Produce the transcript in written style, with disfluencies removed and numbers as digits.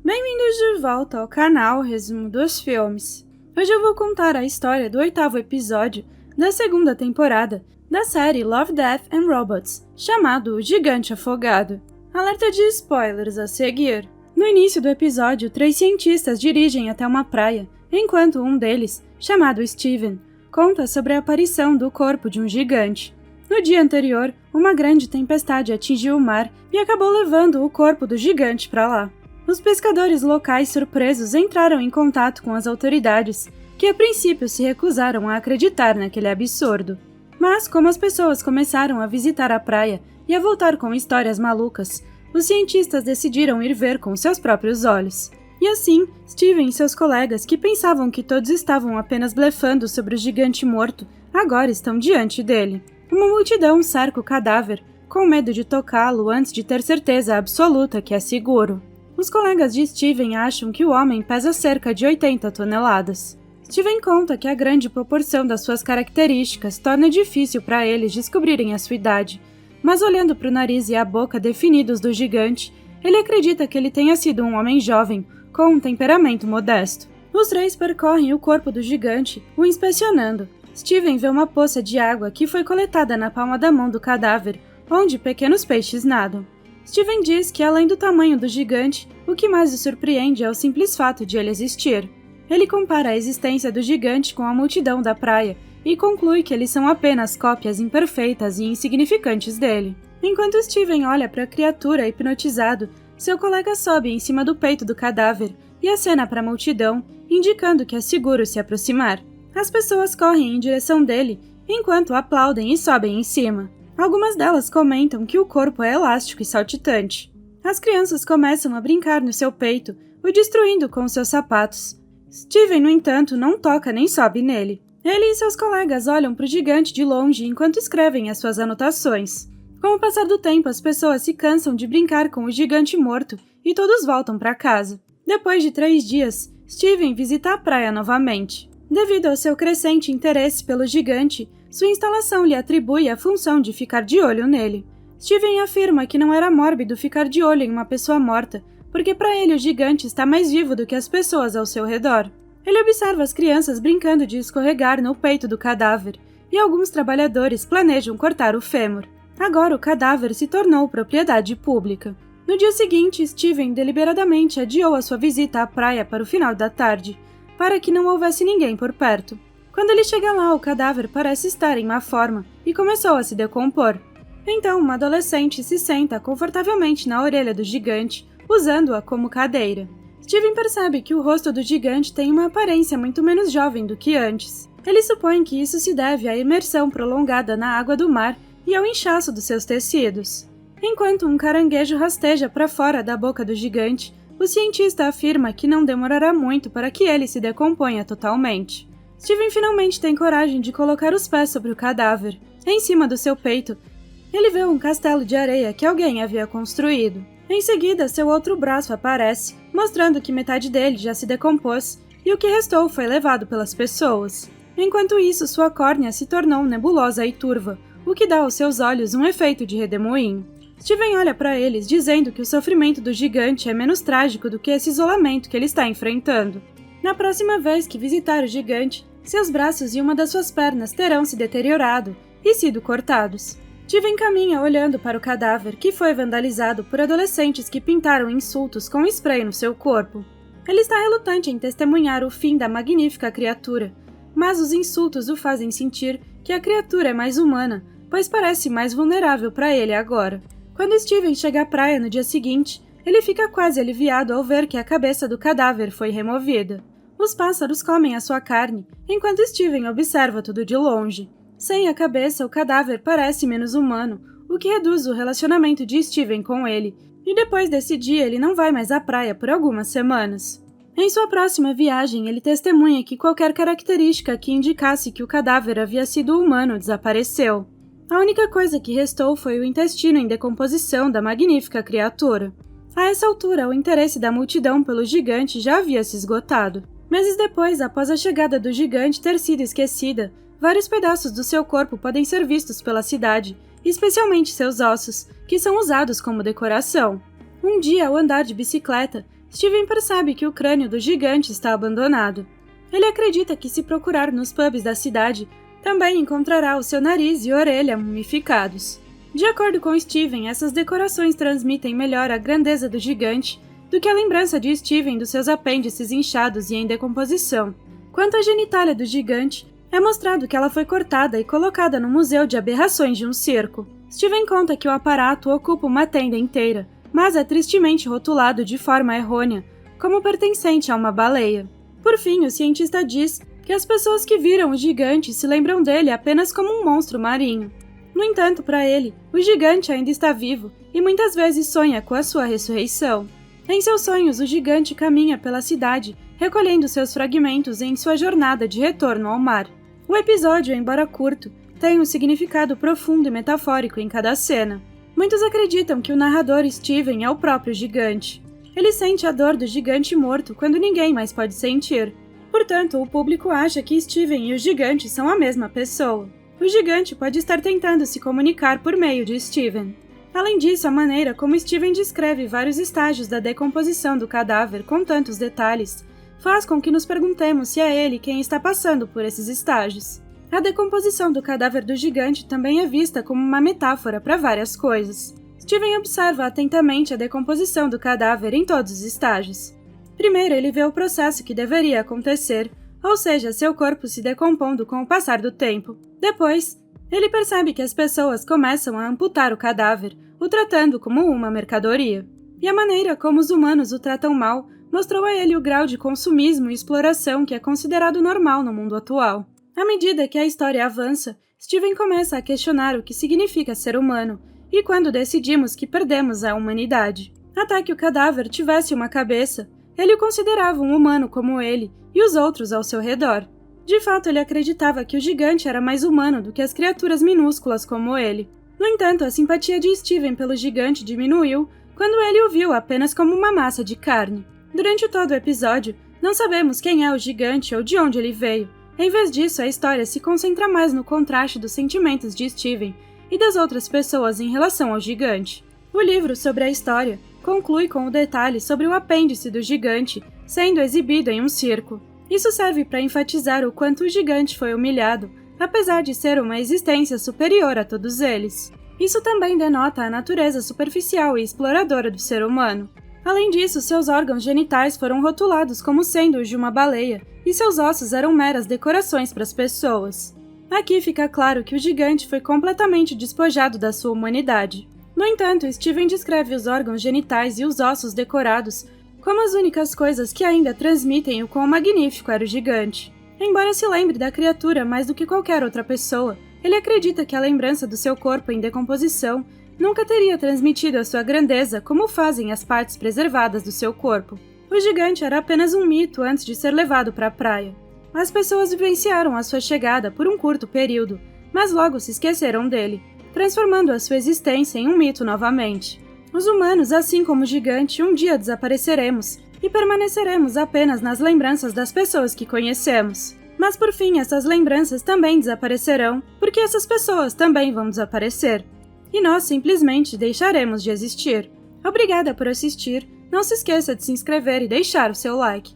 Bem-vindos de volta ao canal Resumo dos Filmes. Hoje eu vou contar a história do 8º episódio da 2ª temporada da série Love, Death and Robots, chamado O Gigante Afogado. Alerta de spoilers a seguir. No início do episódio, 3 cientistas dirigem até uma praia, enquanto um deles, chamado Steven, conta sobre a aparição do corpo de um gigante. No dia anterior, uma grande tempestade atingiu o mar e acabou levando o corpo do gigante para lá. Os pescadores locais surpresos entraram em contato com as autoridades, que a princípio se recusaram a acreditar naquele absurdo. Mas, como as pessoas começaram a visitar a praia e a voltar com histórias malucas, os cientistas decidiram ir ver com seus próprios olhos. E assim, Steven e seus colegas, que pensavam que todos estavam apenas blefando sobre o gigante morto, agora estão diante dele. Uma multidão cerca o cadáver, com medo de tocá-lo antes de ter certeza absoluta que é seguro. Os colegas de Steven acham que o homem pesa cerca de 80 toneladas. Steven conta que a grande proporção das suas características torna difícil para eles descobrirem a sua idade, mas olhando para o nariz e a boca definidos do gigante, ele acredita que ele tenha sido um homem jovem, com um temperamento modesto. Os 3 percorrem o corpo do gigante, o inspecionando. Steven vê uma poça de água que foi coletada na palma da mão do cadáver, onde pequenos peixes nadam. Steven diz que, além do tamanho do gigante, o que mais o surpreende é o simples fato de ele existir. Ele compara a existência do gigante com a multidão da praia e conclui que eles são apenas cópias imperfeitas e insignificantes dele. Enquanto Steven olha para a criatura hipnotizado, seu colega sobe em cima do peito do cadáver e acena para a multidão, indicando que é seguro se aproximar. As pessoas correm em direção dele, enquanto aplaudem e sobem em cima. Algumas delas comentam que o corpo é elástico e saltitante. As crianças começam a brincar no seu peito, o destruindo com seus sapatos. Steven, no entanto, não toca nem sobe nele. Ele e seus colegas olham para o gigante de longe enquanto escrevem as suas anotações. Com o passar do tempo, as pessoas se cansam de brincar com o gigante morto e todos voltam para casa. Depois de 3 dias, Steven visita a praia novamente. Devido ao seu crescente interesse pelo gigante, sua instalação lhe atribui a função de ficar de olho nele. Steven afirma que não era mórbido ficar de olho em uma pessoa morta, porque para ele o gigante está mais vivo do que as pessoas ao seu redor. Ele observa as crianças brincando de escorregar no peito do cadáver, e alguns trabalhadores planejam cortar o fêmur. Agora o cadáver se tornou propriedade pública. No dia seguinte, Steven deliberadamente adiou a sua visita à praia para o final da tarde, para que não houvesse ninguém por perto. Quando ele chega lá, o cadáver parece estar em má forma e começou a se decompor. Então, uma adolescente se senta confortavelmente na orelha do gigante, usando-a como cadeira. Steven percebe que o rosto do gigante tem uma aparência muito menos jovem do que antes. Ele supõe que isso se deve à imersão prolongada na água do mar e ao inchaço dos seus tecidos. Enquanto um caranguejo rasteja para fora da boca do gigante, o cientista afirma que não demorará muito para que ele se decomponha totalmente. Steven finalmente tem coragem de colocar os pés sobre o cadáver. Em cima do seu peito, ele vê um castelo de areia que alguém havia construído. Em seguida, seu outro braço aparece, mostrando que metade dele já se decompôs e o que restou foi levado pelas pessoas. Enquanto isso, sua córnea se tornou nebulosa e turva, o que dá aos seus olhos um efeito de redemoinho. Steven olha para eles, dizendo que o sofrimento do gigante é menos trágico do que esse isolamento que ele está enfrentando. Na próxima vez que visitar o gigante, seus braços e uma das suas pernas terão se deteriorado e sido cortados. Steven caminha olhando para o cadáver, que foi vandalizado por adolescentes que pintaram insultos com spray no seu corpo. Ele está relutante em testemunhar o fim da magnífica criatura, mas os insultos o fazem sentir que a criatura é mais humana, pois parece mais vulnerável para ele agora. Quando Steven chega à praia no dia seguinte, ele fica quase aliviado ao ver que a cabeça do cadáver foi removida. Os pássaros comem a sua carne, enquanto Steven observa tudo de longe. Sem a cabeça, o cadáver parece menos humano, o que reduz o relacionamento de Steven com ele, e depois desse dia ele não vai mais à praia por algumas semanas. Em sua próxima viagem, ele testemunha que qualquer característica que indicasse que o cadáver havia sido humano desapareceu. A única coisa que restou foi o intestino em decomposição da magnífica criatura. A essa altura, o interesse da multidão pelo gigante já havia se esgotado. Meses depois, após a chegada do gigante ter sido esquecida, vários pedaços do seu corpo podem ser vistos pela cidade, especialmente seus ossos, que são usados como decoração. Um dia, ao andar de bicicleta, Steven percebe que o crânio do gigante está abandonado. Ele acredita que se procurar nos pubs da cidade, também encontrará o seu nariz e orelha mumificados. De acordo com Steven, essas decorações transmitem melhor a grandeza do gigante do que a lembrança de Steven dos seus apêndices inchados e em decomposição. Quanto à genitália do gigante, é mostrado que ela foi cortada e colocada no Museu de Aberrações de um circo. Steven conta que o aparato ocupa uma tenda inteira, mas é tristemente rotulado de forma errônea, como pertencente a uma baleia. Por fim, o cientista diz que as pessoas que viram o gigante se lembram dele apenas como um monstro marinho. No entanto, para ele, o gigante ainda está vivo e muitas vezes sonha com a sua ressurreição. Em seus sonhos, o gigante caminha pela cidade, recolhendo seus fragmentos em sua jornada de retorno ao mar. O episódio, embora curto, tem um significado profundo e metafórico em cada cena. Muitos acreditam que o narrador Steven é o próprio gigante. Ele sente a dor do gigante morto quando ninguém mais pode sentir. Portanto, o público acha que Steven e o gigante são a mesma pessoa. O gigante pode estar tentando se comunicar por meio de Steven. Além disso, a maneira como Steven descreve vários estágios da decomposição do cadáver com tantos detalhes faz com que nos perguntemos se é ele quem está passando por esses estágios. A decomposição do cadáver do gigante também é vista como uma metáfora para várias coisas. Steven observa atentamente a decomposição do cadáver em todos os estágios. Primeiro, ele vê o processo que deveria acontecer, ou seja, seu corpo se decompondo com o passar do tempo. Depois, ele percebe que as pessoas começam a amputar o cadáver, o tratando como uma mercadoria. E a maneira como os humanos o tratam mal mostrou a ele o grau de consumismo e exploração que é considerado normal no mundo atual. À medida que a história avança, Steven começa a questionar o que significa ser humano e quando decidimos que perdemos a humanidade. Até que o cadáver tivesse uma cabeça, ele o considerava um humano como ele e os outros ao seu redor. De fato, ele acreditava que o gigante era mais humano do que as criaturas minúsculas como ele. No entanto, a simpatia de Steven pelo gigante diminuiu quando ele o viu apenas como uma massa de carne. Durante todo o episódio, não sabemos quem é o gigante ou de onde ele veio. Em vez disso, a história se concentra mais no contraste dos sentimentos de Steven e das outras pessoas em relação ao gigante. O livro sobre a história conclui com o detalhe sobre o apêndice do gigante sendo exibido em um circo. Isso serve para enfatizar o quanto o gigante foi humilhado, apesar de ser uma existência superior a todos eles. Isso também denota a natureza superficial e exploradora do ser humano. Além disso, seus órgãos genitais foram rotulados como sendo os de uma baleia, e seus ossos eram meras decorações para as pessoas. Aqui fica claro que o gigante foi completamente despojado da sua humanidade. No entanto, Steven descreve os órgãos genitais e os ossos decorados como as únicas coisas que ainda transmitem o quão magnífico era o gigante. Embora se lembre da criatura mais do que qualquer outra pessoa, ele acredita que a lembrança do seu corpo em decomposição nunca teria transmitido a sua grandeza como fazem as partes preservadas do seu corpo. O gigante era apenas um mito antes de ser levado para a praia. As pessoas vivenciaram a sua chegada por um curto período, mas logo se esqueceram dele, transformando a sua existência em um mito novamente. Os humanos, assim como o gigante, um dia desapareceremos e permaneceremos apenas nas lembranças das pessoas que conhecemos. Mas por fim, essas lembranças também desaparecerão, porque essas pessoas também vão desaparecer. E nós simplesmente deixaremos de existir. Obrigada por assistir, não se esqueça de se inscrever e deixar o seu like.